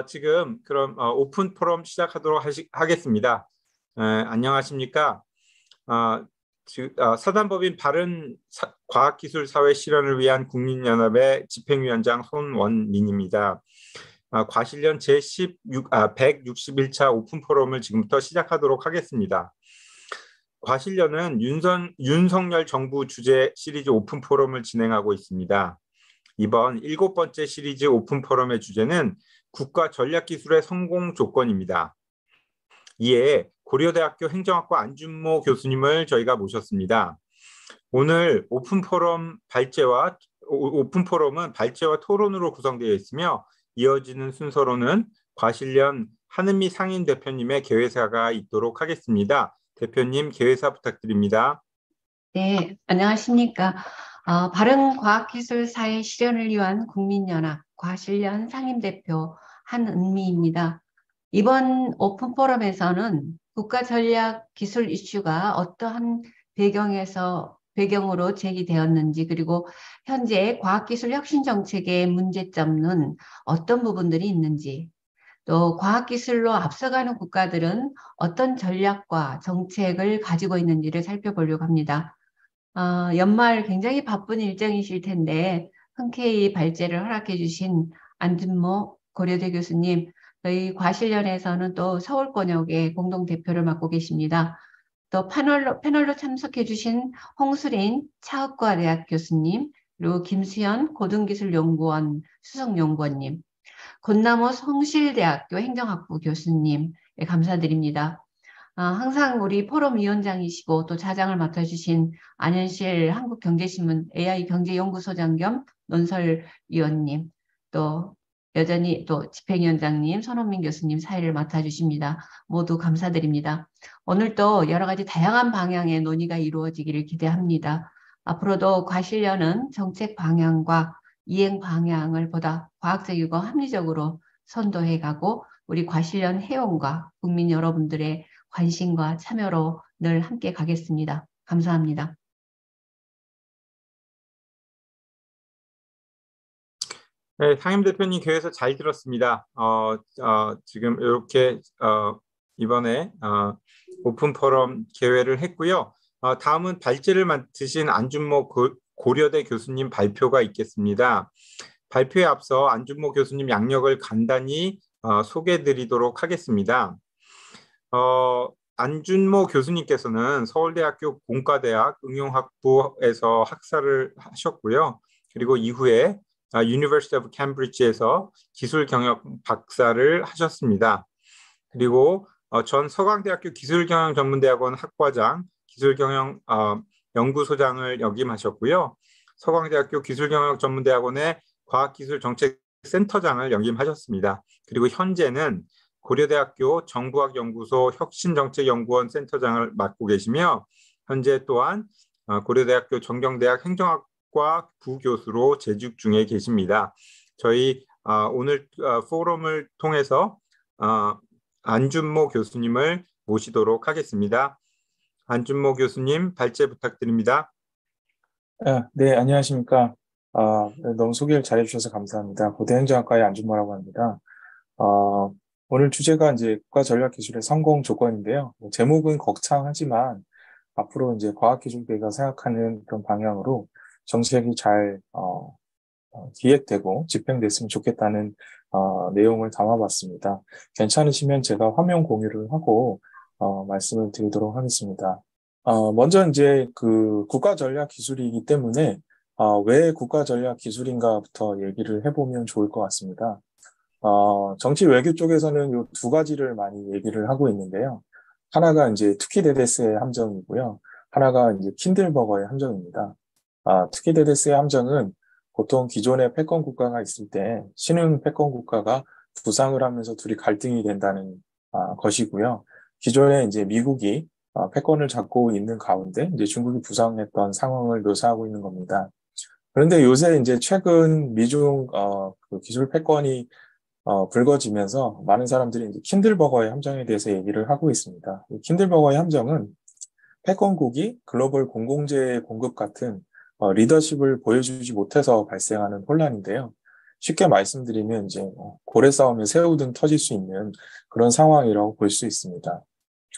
지금 그럼 오픈 포럼 시작하도록 하겠습니다. 안녕하십니까? 어, 사단법인 과학기술사회 실현을 위한 국민연합의 집행위원장 손원민입니다. 과실련 제16, 161차 오픈 포럼을 지금부터 시작하도록 하겠습니다. 과실련은 윤석열 정부 주재 시리즈 오픈 포럼을 진행하고 있습니다. 이번 7번째 시리즈 오픈 포럼의 주제는 국가 전략기술의 성공 조건입니다. 이에 고려대학교 행정학과 안준모 교수님을 저희가 모셨습니다. 오늘 오픈 포럼은 발제와 토론으로 구성되어 있으며 이어지는 순서로는 과실련 한은미 상임 대표님의 개회사가 있도록 하겠습니다. 대표님 개회사 부탁드립니다. 네, 안녕하십니까. 바른과학기술사회 실현을 위한 국민연합 과실련 상임대표 한은미입니다. 이번 오픈 포럼에서는 국가 전략 기술 이슈가 어떠한 배경으로 제기되었는지, 그리고 현재 과학기술 혁신 정책의 문제점은 어떤 부분들이 있는지, 또 과학기술로 앞서가는 국가들은 어떤 전략과 정책을 가지고 있는지를 살펴보려고 합니다. 연말 굉장히 바쁜 일정이실 텐데 흔쾌히 발제를 허락해 주신 안준모 고려대 교수님, 저희 과실련에서는 또 서울권역의 공동대표를 맡고 계십니다. 또 패널로 참석해 주신 홍수린 차학과대학 교수님, 그리고 김수현 고등기술연구원 수석연구원님, 건나무 성실대학교 행정학부 교수님, 감사드립니다. 항상 우리 포럼 위원장이시고 또 자장을 맡아주신 안현실 한국경제신문 AI경제연구소장 겸 논설위원님, 또 여전히 또 집행위원장님, 손원민 교수님 사회를 맡아주십니다. 모두 감사드립니다. 오늘도 여러 가지 다양한 방향의 논의가 이루어지기를 기대합니다. 앞으로도 과실련은 정책 방향과 이행 방향을 보다 과학적이고 합리적으로 선도해가고 우리 과실련 회원과 국민 여러분들의 관심과 참여로 늘 함께 가겠습니다. 감사합니다. 네, 상임 대표님 교회에서 잘 들었습니다. 지금 이렇게 이번에 오픈 포럼 개회를 했고요. 다음은 발제를 맡으신 안준모 고려대 교수님 발표가 있겠습니다. 발표에 앞서 안준모 교수님 양력을 간단히 소개해드리도록 하겠습니다. 안준모 교수님께서는 서울대학교 공과대학 응용학부에서 학사를 하셨고요. 그리고 이후에 University of Cambridge에서 기술경영 박사를 하셨습니다. 그리고 전 서강대학교 기술경영전문대학원 학과장, 기술경영 연구소장을 역임하셨고요. 서강대학교 기술경영전문대학원의 과학기술정책센터장을 역임하셨습니다. 그리고 현재는 고려대학교 정부학연구소 혁신정책연구원 센터장을 맡고 계시며 현재 또한 고려대학교 정경대학 행정학과 부교수로 재직 중에 계십니다. 저희 오늘 포럼을 통해서 안준모 교수님을 모시도록 하겠습니다. 안준모 교수님 발제 부탁드립니다. 네, 안녕하십니까. 너무 소개를 잘해주셔서 감사합니다. 고대행정학과의 안준모라고 합니다. 오늘 주제가 이제 국가 전략 기술의 성공 조건인데요. 제목은 거창하지만 앞으로 이제 과학기술계가 생각하는 그런 방향으로 정책이 잘 기획되고 집행됐으면 좋겠다는 내용을 담아봤습니다. 괜찮으시면 제가 화면 공유를 하고 말씀을 드리도록 하겠습니다. 먼저 이제 그 국가 전략 기술이기 때문에 왜 국가 전략 기술인가부터 얘기를 해보면 좋을 것 같습니다. 정치 외교 쪽에서는 요 두 가지를 많이 얘기를 하고 있는데요. 하나가 이제 투키디데스의 함정이고요. 하나가 이제 킨들버거의 함정입니다. 투키디데스의 함정은 보통 기존의 패권 국가가 있을 때 신흥 패권 국가가 부상을 하면서 둘이 갈등이 된다는 것이고요. 기존에 이제 미국이 패권을 잡고 있는 가운데 이제 중국이 부상했던 상황을 묘사하고 있는 겁니다. 그런데 요새 이제 최근 미중 그 기술 패권이 불거지면서 많은 사람들이 이제 킨들버거의 함정에 대해서 얘기를 하고 있습니다. 이 킨들버거의 함정은 패권국이 글로벌 공공재 공급 같은 리더십을 보여주지 못해서 발생하는 혼란인데요. 쉽게 말씀드리면 이제 고래 싸움에 새우등 터질 수 있는 그런 상황이라고 볼 수 있습니다.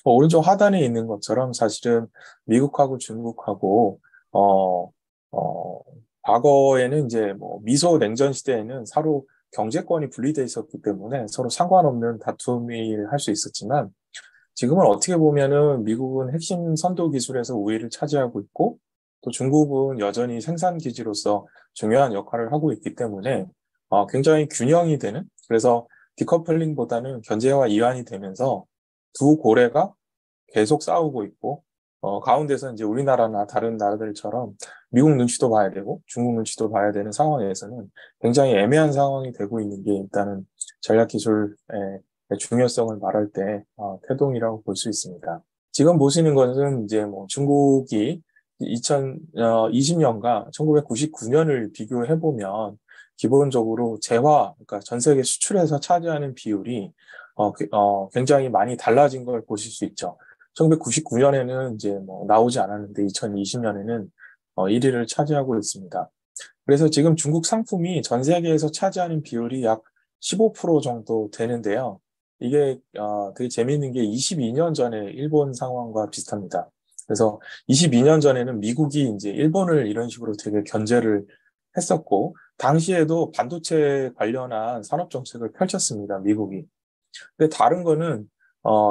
오른쪽 하단에 있는 것처럼 사실은 미국하고 중국하고 어, 어, 과거에는 이제 뭐 미소 냉전 시대에는 서로 경제권이 분리돼 있었기 때문에 서로 상관없는 다툼이 할 수 있었지만 지금은 어떻게 보면은 미국은 핵심 선도 기술에서 우위를 차지하고 있고 또 중국은 여전히 생산 기지로서 중요한 역할을 하고 있기 때문에 굉장히 균형이 되는 그래서 디커플링보다는 견제와 이완이 되면서 두 고래가 계속 싸우고 있고 가운데서 이제 우리나라나 다른 나라들처럼 미국 눈치도 봐야 되고 중국 눈치도 봐야 되는 상황에서는 굉장히 애매한 상황이 되고 있는 게 일단은 전략기술의 중요성을 말할 때 태동이라고 볼 수 있습니다. 지금 보시는 것은 이제 뭐 중국이 2020년과 1999년을 비교해 보면 기본적으로 그러니까 전 세계 수출에서 차지하는 비율이 굉장히 많이 달라진 걸 보실 수 있죠. 1999년에는 이제 뭐 나오지 않았는데 2020년에는 1위를 차지하고 있습니다. 그래서 지금 중국 상품이 전 세계에서 차지하는 비율이 약 15% 정도 되는데요. 이게 되게 재미있는 게 22년 전에 일본 상황과 비슷합니다. 그래서 22년 전에는 미국이 이제 일본을 이런 식으로 되게 견제를 했었고 당시에도 반도체 관련한 산업 정책을 펼쳤습니다. 미국이. 근데 다른 거는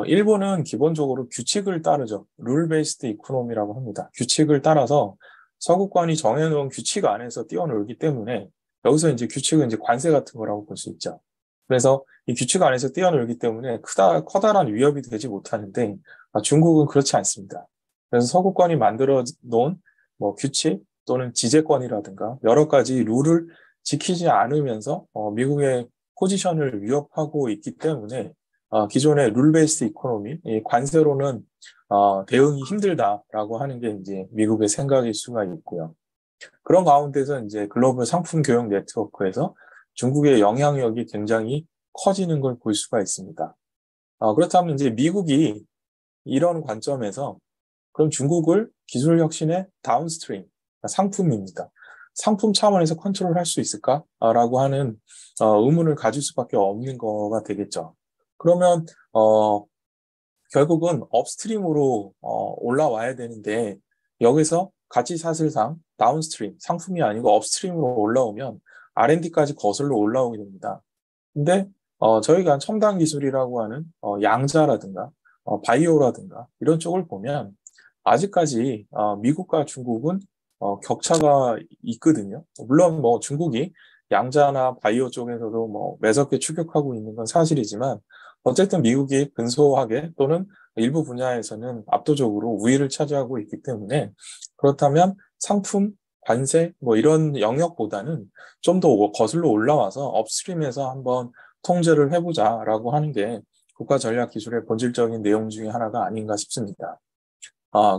일본은 기본적으로 규칙을 따르죠. 룰 베이스드 이코노미라고 합니다. 규칙을 따라서 서구권이 정해놓은 규칙 안에서 뛰어놀기 때문에 여기서 이제 규칙은 이제 관세 같은 거라고 볼 수 있죠. 그래서 이 규칙 안에서 뛰어놀기 때문에 커다란 위협이 되지 못하는데 중국은 그렇지 않습니다. 그래서 서구권이 만들어 놓은 뭐 규칙 또는 지재권이라든가 여러 가지 룰을 지키지 않으면서 미국의 포지션을 위협하고 있기 때문에 기존의 룰 베이스 이코노미, 이 관세로는 대응이 힘들다라고 하는 게 이제 미국의 생각일 수가 있고요. 그런 가운데서 이제 글로벌 상품 교역 네트워크에서 중국의 영향력이 굉장히 커지는 걸 볼 수가 있습니다. 그렇다면 이제 미국이 이런 관점에서 그럼 중국을 기술 혁신의 다운스트림, 그러니까 상품입니다. 상품 차원에서 컨트롤할 수 있을까라고 하는 의문을 가질 수밖에 없는 거가 되겠죠. 그러면 결국은 업스트림으로 올라와야 되는데 여기서 가치 사슬상 다운스트림, 상품이 아니고 업스트림으로 올라오면 R&D까지 거슬러 올라오게 됩니다. 근데 저희가 첨단 기술이라고 하는 양자라든가 바이오라든가 이런 쪽을 보면 아직까지 미국과 중국은 격차가 있거든요. 물론 뭐 중국이 양자나 바이오 쪽에서도 뭐 매섭게 추격하고 있는 건 사실이지만 어쨌든 미국이 근소하게 또는 일부 분야에서는 압도적으로 우위를 차지하고 있기 때문에 그렇다면 상품, 관세 뭐 이런 영역보다는 좀 더 거슬러 올라와서 업스트림에서 한번 통제를 해보자라고 하는 게 국가 전략 기술의 본질적인 내용 중에 하나가 아닌가 싶습니다.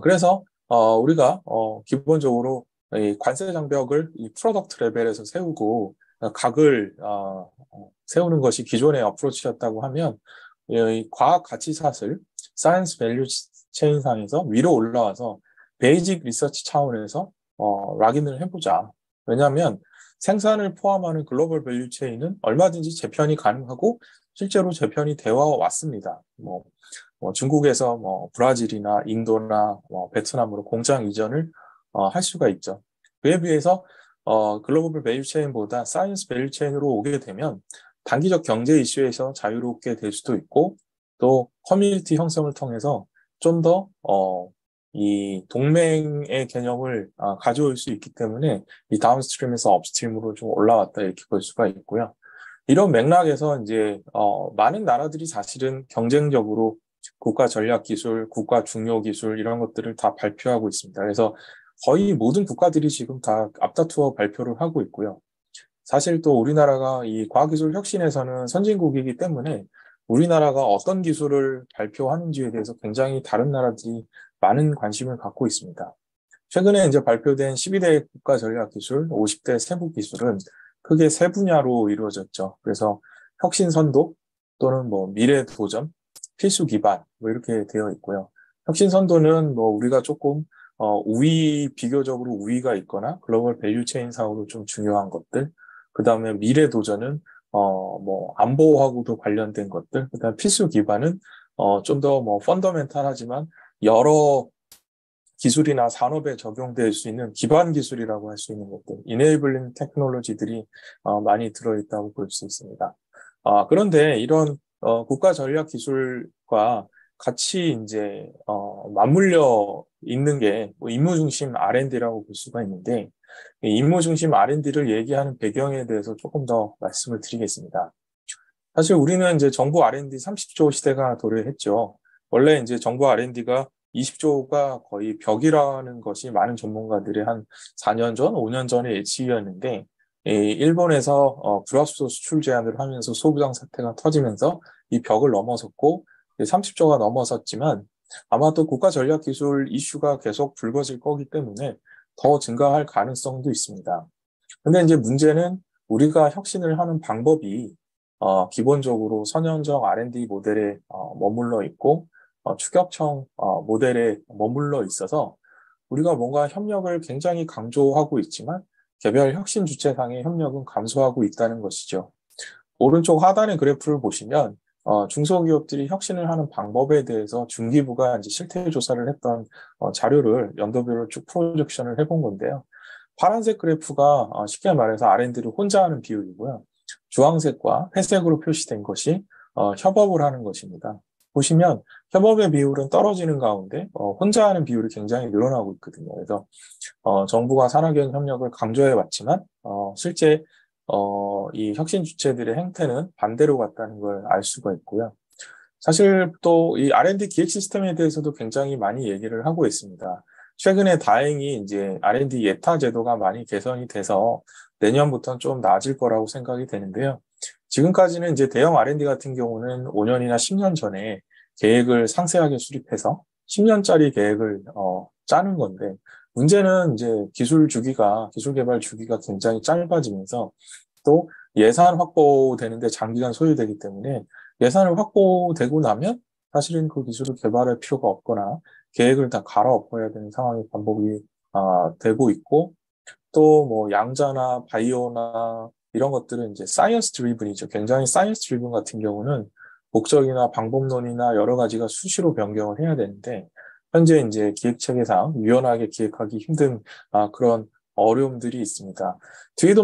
그래서 우리가 기본적으로 이 관세 장벽을 이 프로덕트 레벨에서 세우고 각을 세우는 것이 기존의 어프로치였다고 하면 이 과학 가치 사슬, 사이언스 밸류 체인상에서 위로 올라와서 베이직 리서치 차원에서 락인을 해보자. 왜냐하면 생산을 포함하는 글로벌 밸류 체인은 얼마든지 재편이 가능하고 실제로 재편이 되어 왔습니다. 중국에서 브라질이나 인도나 베트남으로 공장 이전을 할 수가 있죠. 그에 비해서 글로벌 밸류 체인보다 사이언스 밸류 체인으로 오게 되면 단기적 경제 이슈에서 자유롭게 될 수도 있고 또 커뮤니티 형성을 통해서 좀 더 이 동맹의 개념을 가져올 수 있기 때문에 이 다운스트림에서 업스트림으로 좀 올라왔다 이렇게 볼 수가 있고요. 이런 맥락에서 이제 많은 나라들이 사실은 경쟁적으로 국가 전략 기술, 국가 중요 기술 이런 것들을 다 발표하고 있습니다. 그래서 거의 모든 국가들이 지금 다 앞다투어 발표를 하고 있고요. 사실 또 우리나라가 이 과학기술 혁신에서는 선진국이기 때문에 우리나라가 어떤 기술을 발표하는지에 대해서 굉장히 다른 나라들이 많은 관심을 갖고 있습니다. 최근에 이제 발표된 12대 국가 전략 기술, 50대 세부 기술은 크게 세 분야로 이루어졌죠. 그래서 혁신 선도 또는 미래 도전, 필수 기반 이렇게 되어 있고요. 혁신 선도는 우리가 조금 비교적으로 우위가 있거나 글로벌 밸류 체인 사업으로 좀 중요한 것들, 그다음에 미래 도전은 뭐 안보하고도 관련된 것들, 그다음에 필수 기반은 좀 더 뭐 펀더멘탈하지만 여러 기술이나 산업에 적용될 수 있는 기반 기술이라고 할 수 있는 것들, 이네이블링 테크놀로지들이 많이 들어있다고 볼 수 있습니다. 그런데 이런 국가 전략 기술과 같이 이제 맞물려 있는 게뭐 임무 중심 R&D라고 볼 수가 있는데, 이 임무 중심 R&D를 얘기하는 배경에 대해서 조금 더 말씀을 드리겠습니다. 사실 우리는 이제 정부 R&D 30조 시대가 도래했죠. 원래 이제 정부 R&D가 20조가 거의 벽이라는 것이 많은 전문가들의 한 4년 전, 5년 전의 예측이었는데, 일본에서 불합소 수출 제한을 하면서 소부장 사태가 터지면서 이 벽을 넘어섰고 30조가 넘어섰지만, 아마도 국가 전략 기술 이슈가 계속 불거질 거기 때문에 더 증가할 가능성도 있습니다. 근데 이제 문제는 우리가 혁신을 하는 방법이 기본적으로 선형적 R&D 모델에 머물러 있고 추격형 모델에 머물러 있어서 우리가 뭔가 협력을 굉장히 강조하고 있지만 개별 혁신 주체상의 협력은 감소하고 있다는 것이죠. 오른쪽 하단의 그래프를 보시면 중소기업들이 혁신을 하는 방법에 대해서 중기부가 이제 실태 조사를 했던 자료를 연도별로 쭉 프로젝션을 해본 건데요. 파란색 그래프가 쉽게 말해서 R&D를 혼자 하는 비율이고요. 주황색과 회색으로 표시된 것이 협업을 하는 것입니다. 보시면 협업의 비율은 떨어지는 가운데 혼자 하는 비율이 굉장히 늘어나고 있거든요. 그래서 정부가 산학연 협력을 강조해 왔지만 실제 이 혁신 주체들의 행태는 반대로 갔다는 걸 알 수가 있고요. 사실 또 이 R&D 기획 시스템에 대해서도 굉장히 많이 얘기를 하고 있습니다. 최근에 다행히 이제 R&D 예타 제도가 많이 개선이 돼서 내년부터는 좀 나아질 거라고 생각이 되는데요. 지금까지는 이제 대형 R&D 같은 경우는 5년이나 10년 전에 계획을 상세하게 수립해서 10년짜리 계획을 짜는 건데, 문제는 이제 기술 개발 주기가 굉장히 짧아지면서 또 예산 확보되는데 장기간 소요되기 때문에 예산을 확보되고 나면 사실은 그 기술을 개발할 필요가 없거나 계획을 다 갈아엎어야 되는 상황이 반복이 되고 있고, 또 뭐 양자나 바이오나 이런 것들은 이제 사이언스 드리븐이죠. 굉장히 사이언스 드리븐 같은 경우는 목적이나 방법론이나 여러 가지가 수시로 변경을 해야 되는데 현재 이제 기획 체계상 유연하게 기획하기 힘든 그런 어려움들이 있습니다. 뒤에도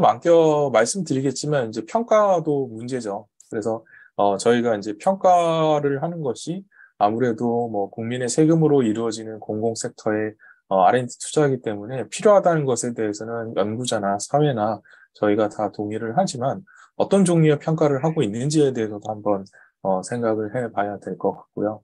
말씀드리겠지만 이제 평가도 문제죠. 그래서 저희가 이제 평가를 하는 것이 아무래도 뭐 국민의 세금으로 이루어지는 공공 섹터의 R&D 투자이기 때문에 필요하다는 것에 대해서는 연구자나 사회나 저희가 다 동의를 하지만 어떤 종류의 평가를 하고 있는지에 대해서도 한번 생각을 해봐야 될 것 같고요.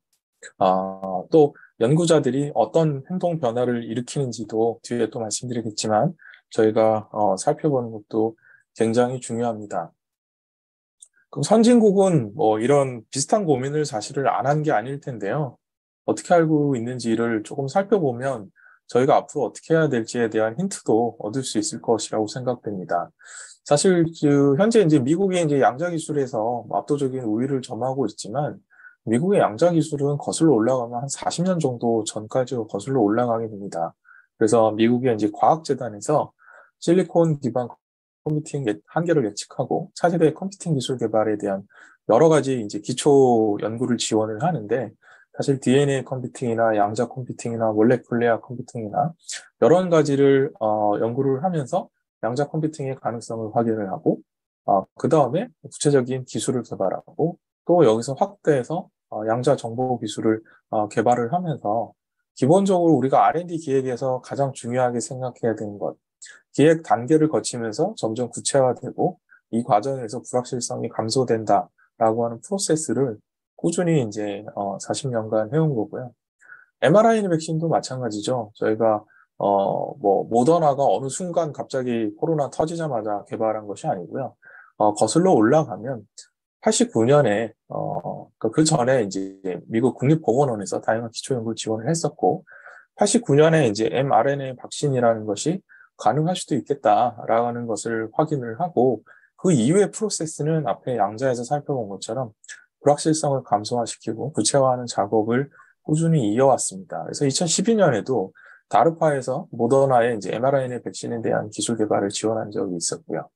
또 연구자들이 어떤 행동 변화를 일으키는지도 뒤에 또 말씀드리겠지만 저희가 살펴보는 것도 굉장히 중요합니다. 그럼 선진국은 뭐 이런 비슷한 고민을 사실을 안 한 게 아닐 텐데요. 어떻게 알고 있는지를 조금 살펴보면 저희가 앞으로 어떻게 해야 될지에 대한 힌트도 얻을 수 있을 것이라고 생각됩니다. 사실 현재 이제 미국의 이제 양자 기술에서 압도적인 우위를 점하고 있지만 미국의 양자 기술은 거슬러 올라가면 한 40년 정도 전까지 거슬러 올라가게 됩니다. 그래서 미국의 이제 과학재단에서 실리콘 기반 컴퓨팅 한계를 예측하고 차세대 컴퓨팅 기술 개발에 대한 여러 가지 이제 기초 연구를 지원을 하는데 사실 DNA 컴퓨팅이나 양자 컴퓨팅이나 몰레큘레어 컴퓨팅이나 여러 가지를 연구를 하면서 양자 컴퓨팅의 가능성을 확인을 하고 그 다음에 구체적인 기술을 개발하고 또 여기서 확대해서 양자 정보 기술을 개발을 하면서 기본적으로 우리가 R&D 기획에서 가장 중요하게 생각해야 되는 것, 기획 단계를 거치면서 점점 구체화되고 이 과정에서 불확실성이 감소된다라고 하는 프로세스를 꾸준히 이제 40년간 해온 거고요. mRNA 백신도 마찬가지죠. 저희가 뭐 모더나가 어느 순간 갑자기 코로나 터지자마자 개발한 것이 아니고요. 거슬러 올라가면 89년에 그 전에 이제 미국 국립보건원에서 다양한 기초연구 지원을 했었고 89년에 이제 mRNA 백신이라는 것이 가능할 수도 있겠다라는 것을 확인을 하고 그 이후의 프로세스는 앞에 양자에서 살펴본 것처럼 불확실성을 감소화시키고 구체화하는 작업을 꾸준히 이어왔습니다. 그래서 2012년에도 다르파에서 모더나의 이제 mRNA 백신에 대한 기술 개발을 지원한 적이 있었고요.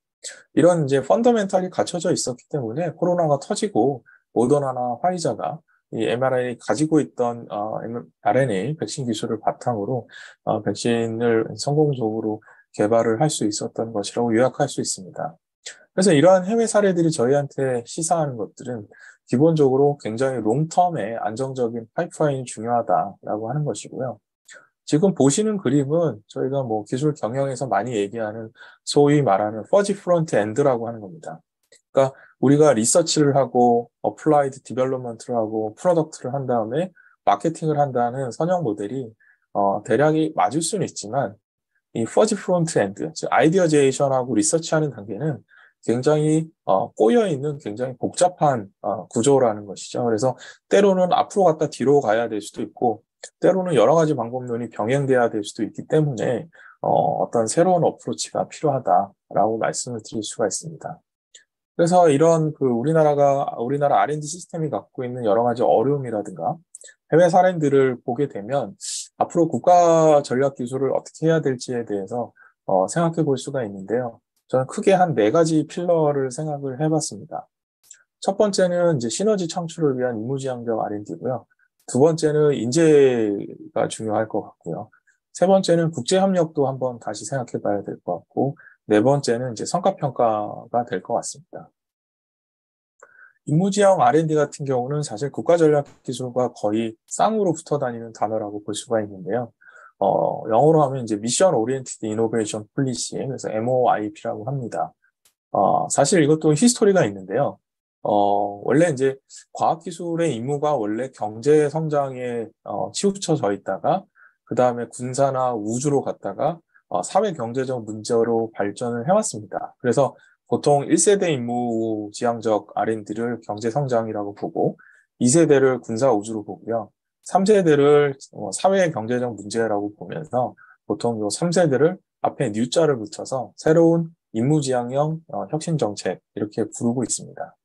이런 이제 펀더멘탈이 갖춰져 있었기 때문에 코로나가 터지고 모더나나 화이자가 이 mRNA 가지고 있던 RNA 백신 기술을 바탕으로 백신을 성공적으로 개발을 할 수 있었던 것이라고 요약할 수 있습니다. 그래서 이러한 해외 사례들이 저희한테 시사하는 것들은 기본적으로 굉장히 롱텀의 안정적인 파이프라인이 중요하다라고 하는 것이고요. 지금 보시는 그림은 저희가 뭐 기술 경영에서 많이 얘기하는 소위 말하는 퍼지 프론트 엔드라고 하는 겁니다. 그러니까 우리가 리서치를 하고 어플라이드 디벨롭먼트를 하고 프로덕트를 한 다음에 마케팅을 한다는 선형 모델이 대략이 맞을 수는 있지만 이 퍼지 프론트 엔드, 즉 아이디어 제이션하고 리서치하는 단계는 굉장히 꼬여 있는 굉장히 복잡한 구조라는 것이죠. 그래서 때로는 앞으로 갔다 뒤로 가야 될 수도 있고 때로는 여러 가지 방법론이 병행돼야 될 수도 있기 때문에 어떤 새로운 어프로치가 필요하다라고 말씀을 드릴 수가 있습니다. 그래서 이런 우리나라 R&D 시스템이 갖고 있는 여러 가지 어려움이라든가 해외 사례들을 보게 되면 앞으로 국가 전략 기술을 어떻게 해야 될지에 대해서 생각해 볼 수가 있는데요. 저는 크게 한 4가지 필러를 생각을 해봤습니다. 첫 번째는 이제 시너지 창출을 위한 이무지향적 R&D고요. 두 번째는 인재가 중요할 것 같고요. 세 번째는 국제 협력도 한번 다시 생각해 봐야 될 것 같고, 네 번째는 이제 성과평가가 될 것 같습니다. 임무지향 R&D 같은 경우는 사실 국가전략기술과 거의 쌍으로 붙어 다니는 단어라고 볼 수가 있는데요. 영어로 하면 이제 미션 오리엔티드 이노베이션 폴리시, 그래서 MOIP라고 합니다. 사실 이것도 히스토리가 있는데요. 원래 이제 과학기술의 임무가 원래 경제 성장에 치우쳐져 있다가 그 다음에 군사나 우주로 갔다가 사회 경제적 문제로 발전을 해왔습니다. 그래서 보통 1세대 임무 지향적 R&D를 경제 성장이라고 보고 2세대를 군사 우주로 보고요. 3세대를 사회 경제적 문제라고 보면서 보통 요 3세대를 앞에 뉴자를 붙여서 새로운 임무지향형 혁신 정책 이렇게 부르고 있습니다.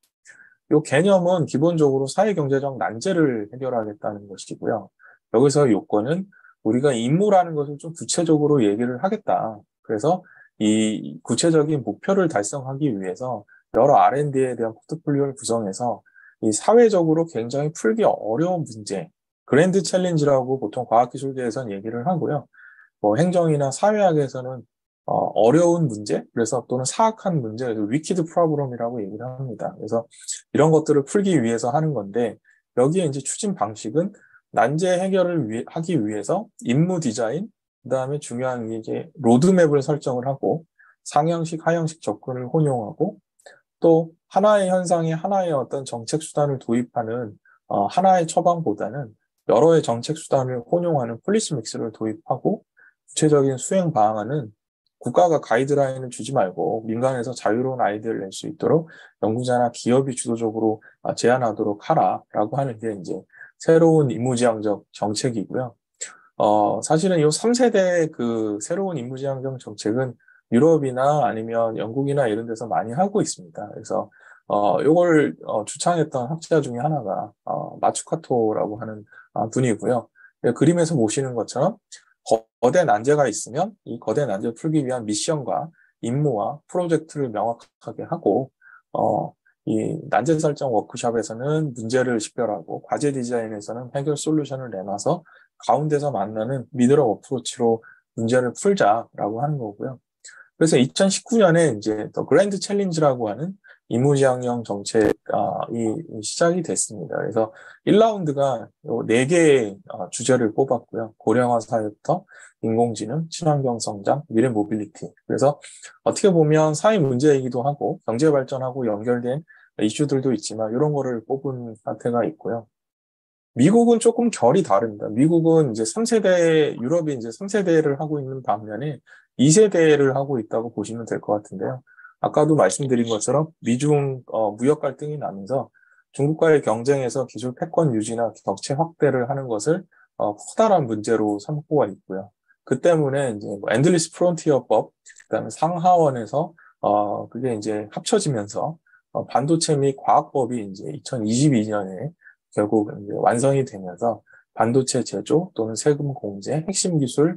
이 개념은 기본적으로 사회경제적 난제를 해결하겠다는 것이고요. 여기서 요건은 우리가 임무라는 것을 좀 구체적으로 얘기를 하겠다. 그래서 이 구체적인 목표를 달성하기 위해서 여러 R&D에 대한 포트폴리오를 구성해서 이 사회적으로 굉장히 풀기 어려운 문제, 그랜드 챌린지라고 보통 과학기술계에서는 얘기를 하고요. 뭐 행정이나 사회학에서는 어려운 문제, 그래서 또는 사악한 문제, 위키드 프로블럼이라고 얘기를 합니다. 그래서 이런 것들을 풀기 위해서 하는 건데 여기에 이제 추진 방식은 난제 해결을 하기 위해서 임무 디자인, 그다음에 중요한 게 이제 로드맵을 설정을 하고 상향식, 하향식 접근을 혼용하고 또 하나의 현상에 하나의 어떤 정책 수단을 도입하는 하나의 처방보다는 여러의 정책 수단을 혼용하는 폴리시 믹스를 도입하고 구체적인 수행 방안은 국가가 가이드라인을 주지 말고 민간에서 자유로운 아이디어를 낼 수 있도록 연구자나 기업이 주도적으로 제안하도록 하라라고 하는 게 이제 새로운 임무지향적 정책이고요. 사실은 이 3세대 그 새로운 임무지향적 정책은 유럽이나 아니면 영국이나 이런 데서 많이 하고 있습니다. 그래서 이걸 주창했던 학자 중에 하나가 마츠카토라고 하는 분이고요. 그림에서 보시는 것처럼 거대 난제가 있으면 이 거대 난제를 풀기 위한 미션과 임무와 프로젝트를 명확하게 하고 이 난제 설정 워크숍에서는 문제를 식별하고 과제 디자인에서는 해결 솔루션을 내놔서 가운데서 만나는 미드업 어프로치로 문제를 풀자라고 하는 거고요. 그래서 2019년에 이제 더 그랜드 챌린지라고 하는 이무지향형 정책이 시작이 됐습니다. 그래서 1라운드가 4개의 주제를 뽑았고요. 고령화 사회부터 인공지능, 친환경 성장, 미래 모빌리티. 그래서 어떻게 보면 사회 문제이기도 하고 경제 발전하고 연결된 이슈들도 있지만 이런 거를 뽑은 상태가 있고요. 미국은 조금 결이 다릅니다. 미국은 이제 3세대, 유럽이 이제 3세대를 하고 있는 반면에 2세대를 하고 있다고 보시면 될 것 같은데요. 아까도 말씀드린 것처럼 미중 무역 갈등이 나면서 중국과의 경쟁에서 기술 패권 유지나 격체 확대를 하는 것을 커다란 문제로 삼고가 있고요. 그 때문에 이제 뭐 엔들리스 프론티어법, 그다음에 상하원에서 그게 이제 합쳐지면서 반도체 및 과학법이 이제 2022년에 결국 이제 완성이 되면서 반도체 제조 또는 세금 공제, 핵심 기술에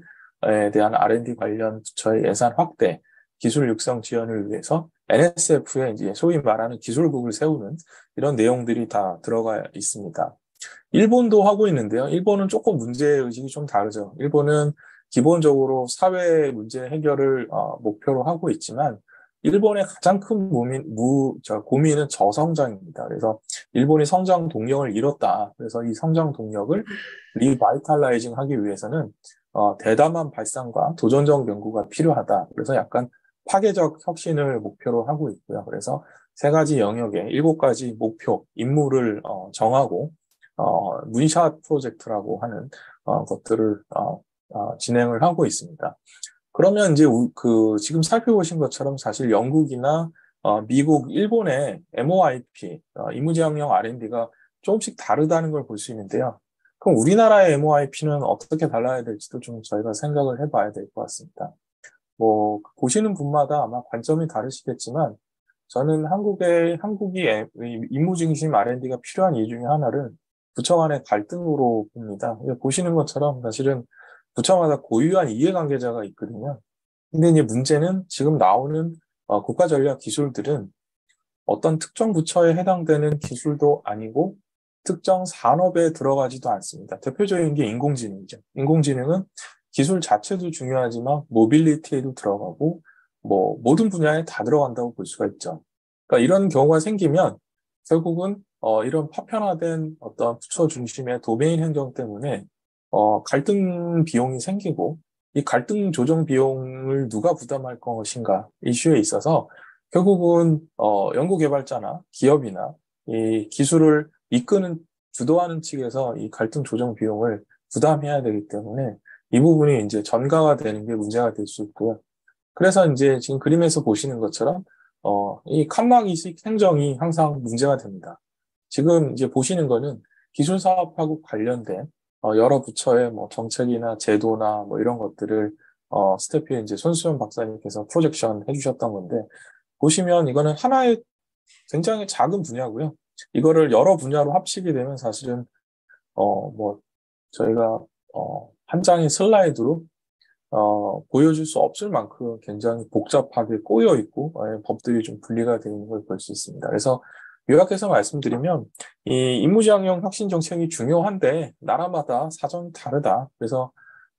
대한 R&D 관련 부처의 예산 확대 기술 육성 지원을 위해서 NSF에 이제 소위 말하는 기술국을 세우는 이런 내용들이 다 들어가 있습니다. 일본도 하고 있는데요. 일본은 조금 문제의식이 좀 다르죠. 일본은 기본적으로 사회 문제 해결을 목표로 하고 있지만 일본의 가장 큰 고민은 저성장입니다. 그래서 일본이 성장 동력을 잃었다. 그래서 이 성장 동력을 리바이탈라이징 하기 위해서는 대담한 발상과 도전적 연구가 필요하다. 그래서 약간 파괴적 혁신을 목표로 하고 있고요. 그래서 세 가지 영역에 7가지 목표, 임무를 정하고 문샷 프로젝트라고 하는 것들을 진행을 하고 있습니다. 그러면 이제 지금 살펴보신 것처럼 사실 영국이나 미국, 일본의 MOIP, 임무지향형 R&D가 조금씩 다르다는 걸 볼 수 있는데요. 그럼 우리나라의 MOIP는 어떻게 달라야 될지도 좀 저희가 생각을 해봐야 될 것 같습니다. 뭐 보시는 분마다 아마 관점이 다르시겠지만 저는 한국이 임무 중심 R&D가 필요한 이유 중에 하나를 부처 간의 갈등으로 봅니다. 보시는 것처럼 사실은 부처마다 고유한 이해관계자가 있거든요. 근데 이제 문제는 지금 나오는 국가 전략 기술들은 어떤 특정 부처에 해당되는 기술도 아니고 특정 산업에 들어가지도 않습니다. 대표적인 게 인공지능이죠. 인공지능은 기술 자체도 중요하지만 모빌리티에도 들어가고 뭐 모든 분야에 다 들어간다고 볼 수가 있죠. 그러니까 이런 경우가 생기면 결국은 이런 파편화된 어떤 부처 중심의 도메인 행정 때문에 갈등 비용이 생기고 이 갈등 조정 비용을 누가 부담할 것인가 이슈에 있어서 결국은 연구개발자나 기업이나 이 기술을 이끄는 주도하는 측에서 이 갈등 조정 비용을 부담해야 되기 때문에 이 부분이 이제 전가가 되는 게 문제가 될 수 있고요. 그래서 이제 지금 그림에서 보시는 것처럼 이 칸막 이식 행정이 항상 문제가 됩니다. 지금 이제 보시는 거는 기술 사업하고 관련된 여러 부처의 뭐 정책이나 제도나 뭐 이런 것들을 스태프에 이제 손수연 박사님께서 프로젝션 해주셨던 건데 보시면 이거는 하나의 굉장히 작은 분야고요. 이거를 여러 분야로 합치게 되면 사실은 뭐 저희가 한 장의 슬라이드로 보여줄 수 없을 만큼 굉장히 복잡하게 꼬여 있고 법들이 좀 분리가 되어 있는 걸 볼 수 있습니다. 그래서 요약해서 말씀드리면 이 임무지향형 혁신 정책이 중요한데 나라마다 사정이 다르다. 그래서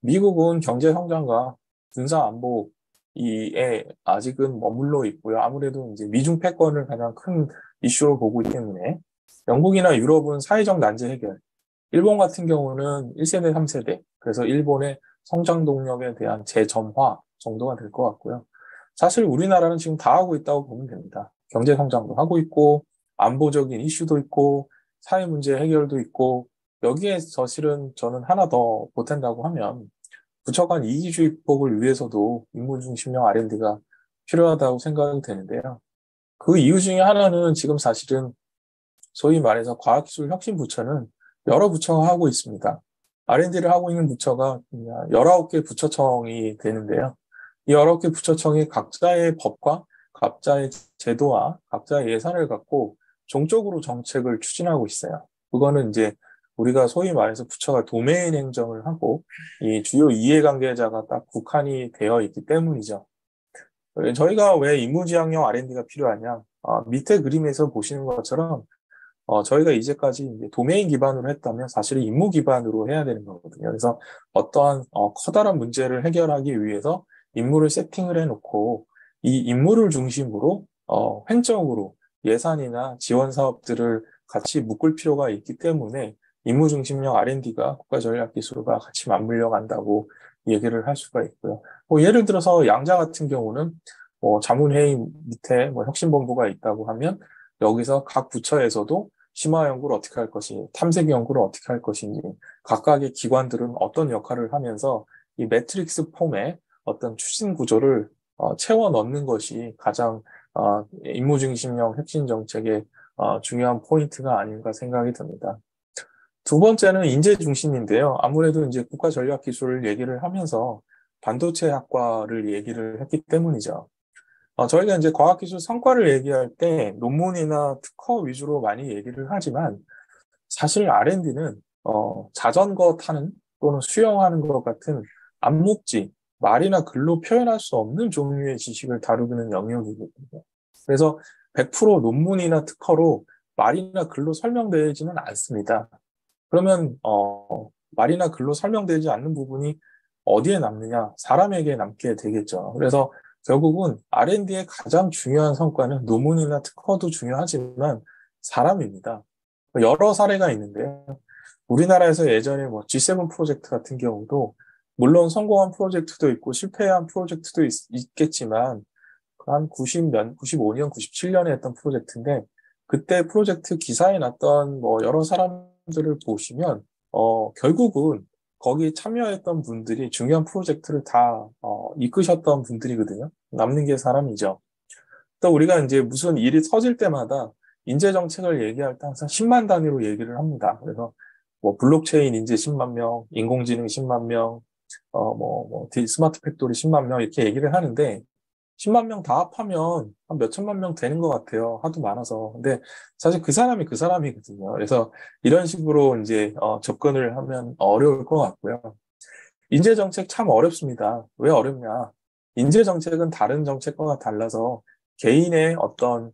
미국은 경제 성장과 군사 안보에 아직은 머물러 있고요. 아무래도 이제 미중 패권을 가장 큰 이슈로 보고 있기 때문에 영국이나 유럽은 사회적 난제 해결, 일본 같은 경우는 1세대, 3세대, 그래서 일본의 성장 동력에 대한 재점화 정도가 될 것 같고요. 사실 우리나라는 지금 다 하고 있다고 보면 됩니다. 경제 성장도 하고 있고, 안보적인 이슈도 있고, 사회 문제 해결도 있고, 여기에 사실은 저는 하나 더 보탠다고 하면, 부처 간 이기주의 극복을 위해서도 인문중심형 R&D가 필요하다고 생각이 되는데요. 그 이유 중에 하나는 지금 사실은 소위 말해서 과학기술혁신부처는 여러 부처가 하고 있습니다. R&D를 하고 있는 부처가 19개 부처청이 되는데요. 이 19개 부처청이 각자의 법과 각자의 제도와 각자의 예산을 갖고 종적으로 정책을 추진하고 있어요. 그거는 이제 우리가 소위 말해서 부처가 도메인 행정을 하고 이 주요 이해관계자가 딱 국한이 되어 있기 때문이죠. 저희가 왜 임무지향형 R&D가 필요하냐? 밑에 그림에서 보시는 것처럼 저희가 이제까지 이제 도메인 기반으로 했다면 사실은 임무 기반으로 해야 되는 거거든요. 그래서 어떠한 커다란 문제를 해결하기 위해서 임무를 세팅을 해놓고 이 임무를 중심으로 횡적으로 예산이나 지원 사업들을 같이 묶을 필요가 있기 때문에 임무 중심형 R&D가 국가전략기술과 같이 맞물려 간다고 얘기를 할 수가 있고요. 뭐 예를 들어서 양자 같은 경우는 자문회의 밑에 뭐 혁신본부가 있다고 하면 여기서 각 부처에서도 심화 연구를 어떻게 할 것인지, 탐색 연구를 어떻게 할 것인지, 각각의 기관들은 어떤 역할을 하면서 이 매트릭스 폼의 어떤 추진 구조를 채워 넣는 것이 가장 임무 중심형 혁신 정책의 중요한 포인트가 아닌가 생각이 듭니다. 두 번째는 인재 중심인데요. 아무래도 이제 국가 전략 기술을 얘기를 하면서 반도체 학과를 얘기를 했기 때문이죠. 저희가 이제 과학기술 성과를 얘기할 때 논문이나 특허 위주로 많이 얘기를 하지만 사실 R&D는 자전거 타는 또는 수영하는 것 같은 암묵지 말이나 글로 표현할 수 없는 종류의 지식을 다루는 영역이거든요. 그래서 100% 논문이나 특허로 말이나 글로 설명되지는 않습니다. 그러면 말이나 글로 설명되지 않는 부분이 어디에 남느냐? 사람에게 남게 되겠죠. 그래서 결국은 R&D의 가장 중요한 성과는 논문이나 특허도 중요하지만 사람입니다. 여러 사례가 있는데요. 우리나라에서 예전에 뭐 G7 프로젝트 같은 경우도 물론 성공한 프로젝트도 있고 실패한 프로젝트도 있겠지만 한 95년, 97년에 했던 프로젝트인데 그때 프로젝트 기사에 났던 뭐 여러 사람들을 보시면 결국은 거기 참여했던 분들이 중요한 프로젝트를 다 이끄셨던 분들이거든요. 남는 게 사람이죠. 또 우리가 이제 무슨 일이 터질 때마다 인재 정책을 얘기할 때 항상 10만 단위로 얘기를 합니다. 그래서 뭐 블록체인 인재 10만 명, 인공지능 10만 명, 스마트 팩토리 10만 명 이렇게 얘기를 하는데 10만 명 다 합하면 한 몇천만 명 되는 것 같아요. 하도 많아서. 근데 사실 그 사람이 그 사람이거든요. 그래서 이런 식으로 이제 접근을 하면 어려울 것 같고요. 인재 정책 참 어렵습니다. 왜 어렵냐? 인재 정책은 다른 정책과 달라서 개인의 어떤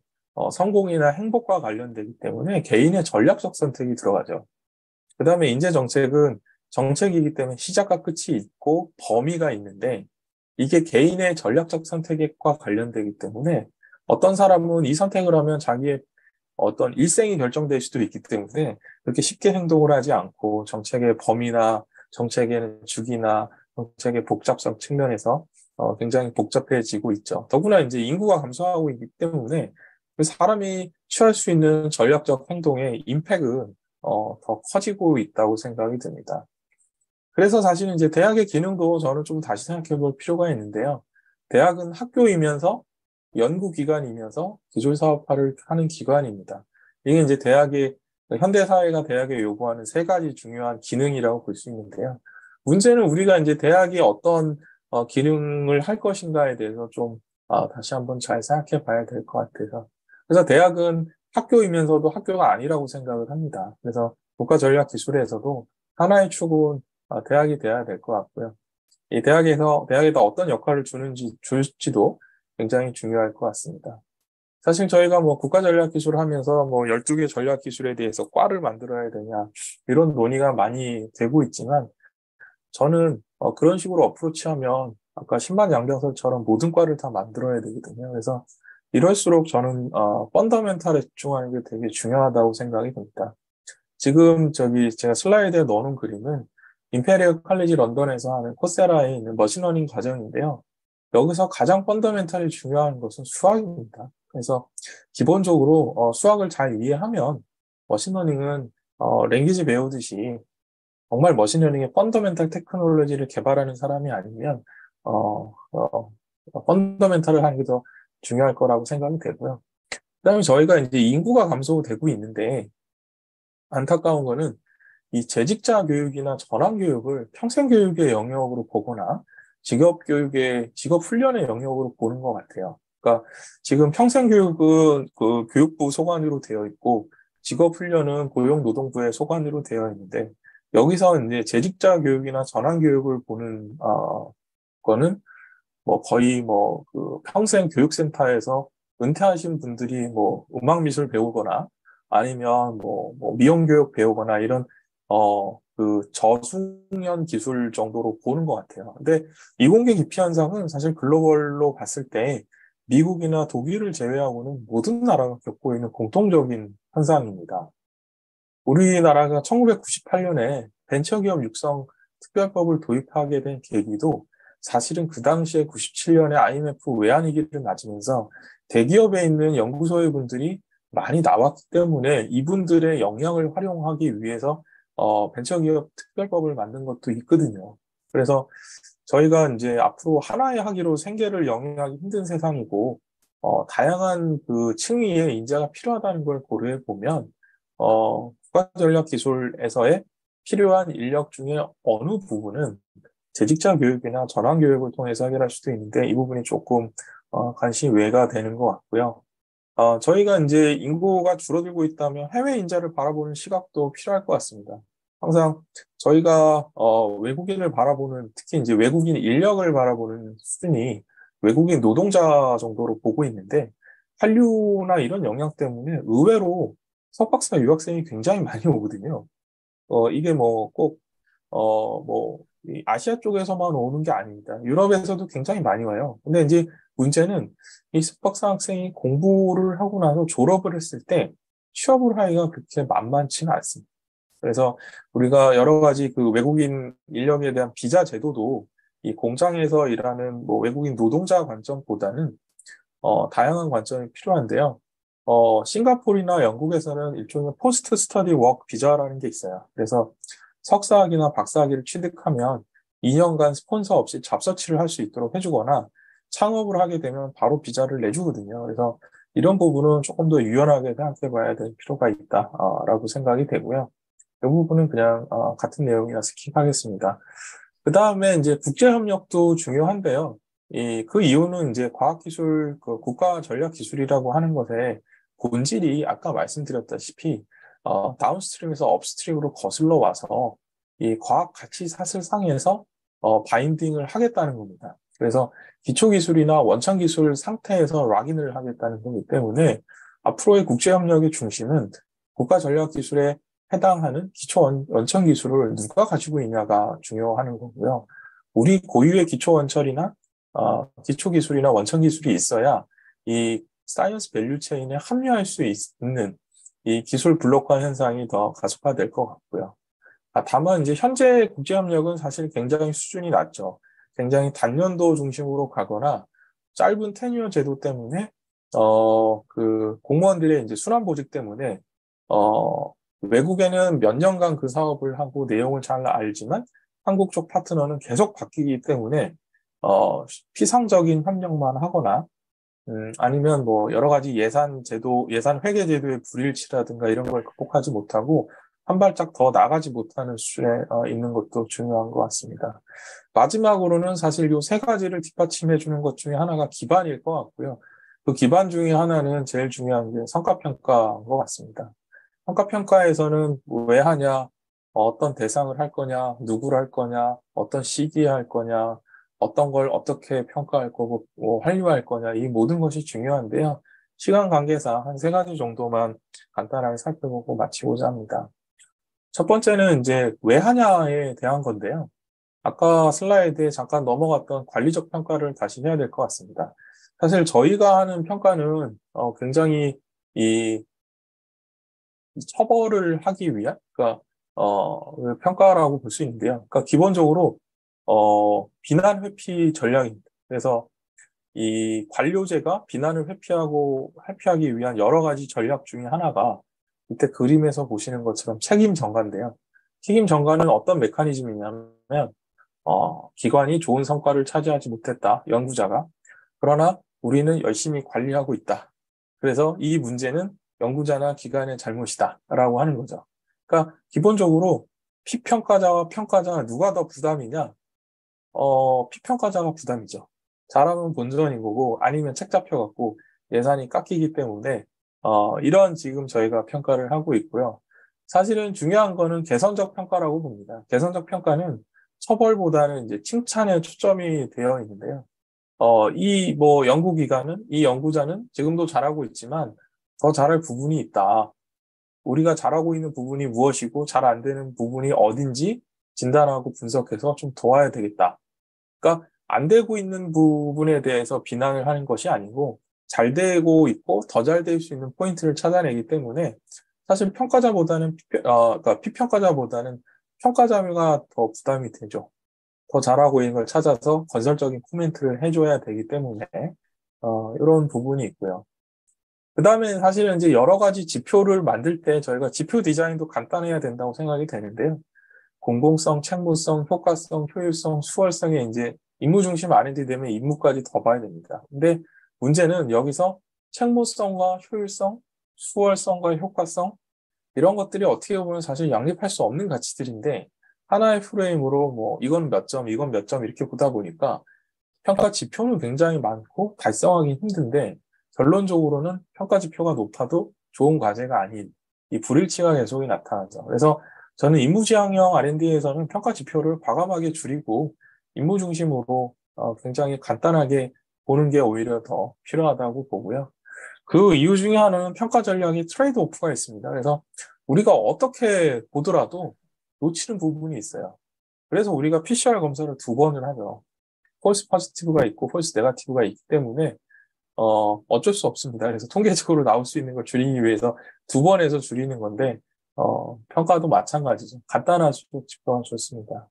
성공이나 행복과 관련되기 때문에 개인의 전략적 선택이 들어가죠. 그 다음에 인재 정책은 정책이기 때문에 시작과 끝이 있고 범위가 있는데 이게 개인의 전략적 선택과 관련되기 때문에 어떤 사람은 이 선택을 하면 자기의 어떤 일생이 결정될 수도 있기 때문에 그렇게 쉽게 행동을 하지 않고 정책의 범위나 정책의 주기나 정책의 복잡성 측면에서 굉장히 복잡해지고 있죠. 더구나 이제 인구가 감소하고 있기 때문에 그 사람이 취할 수 있는 전략적 행동의 임팩은 더 커지고 있다고 생각이 듭니다. 그래서 사실은 이제 대학의 기능도 저는 좀 다시 생각해 볼 필요가 있는데요. 대학은 학교이면서 연구기관이면서 기술사업화를 하는 기관입니다. 이게 이제 현대사회가 대학에 요구하는 세 가지 중요한 기능이라고 볼 수 있는데요. 문제는 우리가 이제 대학이 어떤 기능을 할 것인가에 대해서 좀 다시 한번 잘 생각해 봐야 될 것 같아서. 그래서 대학은 학교이면서도 학교가 아니라고 생각을 합니다. 그래서 국가전략기술에서도 하나의 축은 대학이 돼야 될 것 같고요. 이 대학에다 어떤 역할을 줄지도 굉장히 중요할 것 같습니다. 사실 저희가 뭐 국가전략기술을 하면서 뭐 12개 전략기술에 대해서 과를 만들어야 되냐, 이런 논의가 많이 되고 있지만, 저는 그런 식으로 어프로치하면 아까 신반양변설처럼 모든 과를 다 만들어야 되거든요. 그래서 이럴수록 저는 펀더멘탈에 집중하는 게 되게 중요하다고 생각이 듭니다. 지금 제가 슬라이드에 넣어놓은 그림은 임페리얼 칼리지 런던에서 하는 코세라에 있는 머신러닝 과정인데요. 여기서 가장 펀더멘탈이 중요한 것은 수학입니다. 그래서 기본적으로 수학을 잘 이해하면 머신러닝은 랭귀지 배우듯이 정말 머신러닝의 펀더멘탈 테크놀로지를 개발하는 사람이 아니면 펀더멘탈을 하는 게 더 중요할 거라고 생각이 되고요. 그다음에 저희가 이제 인구가 감소되고 있는데 안타까운 거는 이 재직자 교육이나 전환 교육을 평생 교육의 영역으로 보거나 직업 훈련의 영역으로 보는 것 같아요. 그러니까 지금 평생 교육은 그 교육부 소관으로 되어 있고 직업 훈련은 고용노동부의 소관으로 되어 있는데 여기서 이제 재직자 교육이나 전환 교육을 보는 거는 뭐 거의 뭐 그 평생 교육센터에서 은퇴하신 분들이 뭐 음악미술 배우거나 아니면 뭐 미용교육 배우거나 이런 그 저숙련 기술 정도로 보는 것 같아요. 근데 이공계 기피 현상은 사실 글로벌로 봤을 때 미국이나 독일을 제외하고는 모든 나라가 겪고 있는 공통적인 현상입니다. 우리나라가 1998년에 벤처기업 육성 특별법을 도입하게 된 계기도 사실은 그 당시에 97년에 IMF 외환위기를 맞으면서 대기업에 있는 연구소의 분들이 많이 나왔기 때문에 이분들의 역량을 활용하기 위해서 벤처기업 특별법을 만든 것도 있거든요. 그래서 저희가 이제 앞으로 하나의 학위로 생계를 영위하기 힘든 세상이고 다양한 그 층위의 인재가 필요하다는 걸 고려해 보면 국가전략기술에서의 필요한 인력 중에 어느 부분은 재직자 교육이나 전환 교육을 통해서 해결할 수도 있는데 이 부분이 조금 관심이 외가 되는 것 같고요. 저희가 이제 인구가 줄어들고 있다면 해외 인재를 바라보는 시각도 필요할 것 같습니다. 항상 저희가 외국인을 바라보는, 특히 이제 외국인 인력을 바라보는 수준이 외국인 노동자 정도로 보고 있는데, 한류나 이런 영향 때문에 의외로 석박사 유학생이 굉장히 많이 오거든요. 이게 뭐 꼭, 이 아시아 쪽에서만 오는 게 아닙니다. 유럽에서도 굉장히 많이 와요. 근데 이제 문제는 이 석박사 학생이 공부를 하고 나서 졸업을 했을 때 취업을 하기가 그렇게 만만치는 않습니다. 그래서 우리가 여러 가지 그 외국인 인력에 대한 비자 제도도 이 공장에서 일하는 뭐 외국인 노동자 관점보다는 다양한 관점이 필요한데요. 싱가포르나 영국에서는 일종의 포스트 스터디 워크 비자라는 게 있어요. 그래서 석사학위나 박사학위를 취득하면 2년간 스폰서 없이 잡서치를 할 수 있도록 해주거나 창업을 하게 되면 바로 비자를 내주거든요. 그래서 이런 부분은 조금 더 유연하게 생각해 봐야 될 필요가 있다라고 생각이 되고요. 이 부분은 그냥 같은 내용이라 스킵하겠습니다. 그 다음에 이제 국제협력도 중요한데요. 그 이유는 이제 과학기술, 그 국가전략기술이라고 하는 것의 본질이 아까 말씀드렸다시피 다운스트림에서 업스트림으로 거슬러 와서 이 과학 가치 사슬상에서 바인딩을 하겠다는 겁니다. 그래서 기초기술이나 원천기술 상태에서 락인을 하겠다는 거기 때문에 앞으로의 국제협력의 중심은 국가전략기술에 해당하는 기초 원천 기술을 누가 가지고 있냐가 중요한 거고요. 우리 고유의 기초 원천이나 기초 기술이나 원천 기술이 있어야 이 사이언스 밸류 체인에 합류할 수 있는 이 기술 블록화 현상이 더 가속화될 것 같고요. 다만 이제 현재 국제협력은 사실 굉장히 수준이 낮죠. 굉장히 단년도 중심으로 가거나 짧은 테뉴어 제도 때문에 그 공무원들의 이제 순환보직 때문에 외국에는 몇 년간 그 사업을 하고 내용을 잘 알지만 한국 쪽 파트너는 계속 바뀌기 때문에 피상적인 협력만 하거나 아니면 뭐 여러 가지 예산 회계 제도의 불일치라든가 이런 걸 극복하지 못하고 한 발짝 더 나가지 못하는 수준에 있는 것도 중요한 것 같습니다. 마지막으로는 사실 요 세 가지를 뒷받침해 주는 것 중에 하나가 기반일 것 같고요. 그 기반 중에 하나는 제일 중요한 게 성과평가인 것 같습니다. 성과평가에서는 왜 하냐, 어떤 대상을 할 거냐, 누구를 할 거냐, 어떤 시기에 할 거냐, 어떤 걸 어떻게 평가할 거고, 한류할 거냐, 이 모든 것이 중요한데요. 시간 관계상 한 세 가지 정도만 간단하게 살펴보고 마치고자 합니다. 첫 번째는 이제 왜 하냐에 대한 건데요. 아까 슬라이드에 잠깐 넘어갔던 관리적 평가를 다시 해야 될 것 같습니다. 사실 저희가 하는 평가는 굉장히 이 처벌을 하기 위한 그러니까 평가라고 볼 수 있는데요. 그러니까 기본적으로 비난 회피 전략입니다. 그래서 이 관료제가 비난을 회피하기 위한 여러 가지 전략 중에 하나가 이때 그림에서 보시는 것처럼 책임 전가인데요. 책임 전가는 어떤 메커니즘이냐면 기관이 좋은 성과를 차지하지 못했다, 연구자가. 그러나 우리는 열심히 관리하고 있다. 그래서 이 문제는 연구자나 기관의 잘못이다라고 하는 거죠. 그러니까 기본적으로 피평가자와 평가자가 누가 더 부담이냐? 피평가자가 부담이죠. 잘하면 본전인 거고 아니면 책 잡혀갖고 예산이 깎이기 때문에 이런 지금 저희가 평가를 하고 있고요. 사실은 중요한 거는 개선적 평가라고 봅니다. 개선적 평가는 처벌보다는 이제 칭찬에 초점이 되어 있는데요. 이 연구기관은, 이 연구자는 지금도 잘하고 있지만 더 잘할 부분이 있다. 우리가 잘하고 있는 부분이 무엇이고 잘 안 되는 부분이 어딘지 진단하고 분석해서 좀 도와야 되겠다. 그러니까 안 되고 있는 부분에 대해서 비난을 하는 것이 아니고 잘 되고 있고 더 잘 될 수 있는 포인트를 찾아내기 때문에 사실 그러니까 피평가자보다는 평가자가 더 부담이 되죠. 더 잘하고 있는 걸 찾아서 건설적인 코멘트를 해줘야 되기 때문에 이런 부분이 있고요. 그 다음에 사실은 이제 여러 가지 지표를 만들 때 저희가 지표 디자인도 간단해야 된다고 생각이 되는데요. 공공성, 책무성, 효과성, 효율성, 수월성에 이제 임무 중심 R&D 되면 임무까지 더 봐야 됩니다. 근데 문제는 여기서 책무성과 효율성, 수월성과 효과성 이런 것들이 어떻게 보면 사실 양립할 수 없는 가치들인데 하나의 프레임으로 이건 몇 점, 이건 몇 점 이렇게 보다 보니까 평가 지표는 굉장히 많고 달성하기 힘든데 결론적으로는 평가 지표가 높아도 좋은 과제가 아닌 이 불일치가 계속 나타나죠. 그래서 저는 임무지향형 R&D에서는 평가 지표를 과감하게 줄이고 임무 중심으로 굉장히 간단하게 보는 게 오히려 더 필요하다고 보고요. 그 이유 중에 하나는 평가 전략이 트레이드 오프가 있습니다. 그래서 우리가 어떻게 보더라도 놓치는 부분이 있어요. 그래서 우리가 PCR 검사를 2번을 하죠. 폴스 포지티브가 있고 폴스 네거티브가 있기 때문에 어쩔 수 없습니다. 그래서 통계적으로 나올 수 있는 걸 줄이기 위해서 2번에서 줄이는 건데 평가도 마찬가지죠. 간단한 수적 지표가 좋습니다.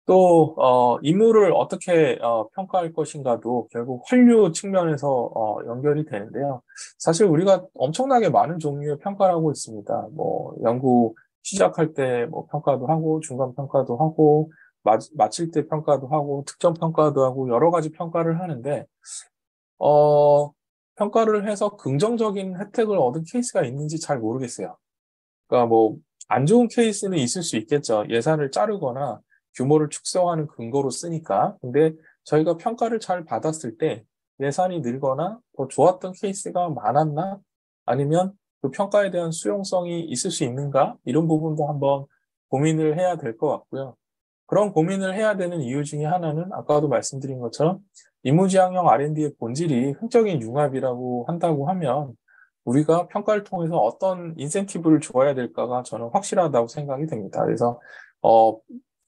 또 임무를 어떻게 평가할 것인가도 결국 환류 측면에서 연결이 되는데요. 사실 우리가 엄청나게 많은 종류의 평가를 하고 있습니다. 뭐 연구 시작할 때 뭐 평가도 하고 중간 평가도 하고 마칠 때 평가도 하고 특정 평가도 하고 여러 가지 평가를 하는데 평가를 해서 긍정적인 혜택을 얻은 케이스가 있는지 잘 모르겠어요. 그러니까 뭐 안 좋은 케이스는 있을 수 있겠죠. 예산을 자르거나 규모를 축소하는 근거로 쓰니까. 근데 저희가 평가를 잘 받았을 때 예산이 늘거나 더 좋았던 케이스가 많았나? 아니면 그 평가에 대한 수용성이 있을 수 있는가? 이런 부분도 한번 고민을 해야 될 것 같고요. 그런 고민을 해야 되는 이유 중에 하나는 아까도 말씀드린 것처럼 임무지향형 R&D의 본질이 흑적인 융합이라고 한다고 하면 우리가 평가를 통해서 어떤 인센티브를 줘야 될까가 저는 확실하다고 생각이 됩니다. 그래서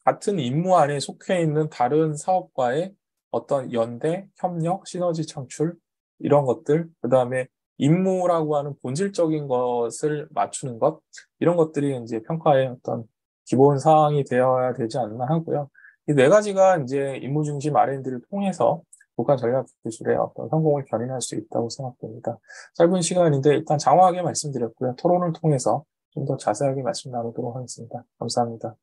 같은 임무 안에 속해 있는 다른 사업과의 어떤 연대, 협력, 시너지 창출 이런 것들, 그 다음에 임무라고 하는 본질적인 것을 맞추는 것 이런 것들이 이제 평가의 어떤 기본 사항이 되어야 되지 않나 하고요. 이 네 가지가 이제 임무 중심 R&D를 통해서 국가 전략 기술의 어떤 성공을 견인할 수 있다고 생각됩니다. 짧은 시간인데 일단 장황하게 말씀드렸고요. 토론을 통해서 좀 더 자세하게 말씀 나누도록 하겠습니다. 감사합니다.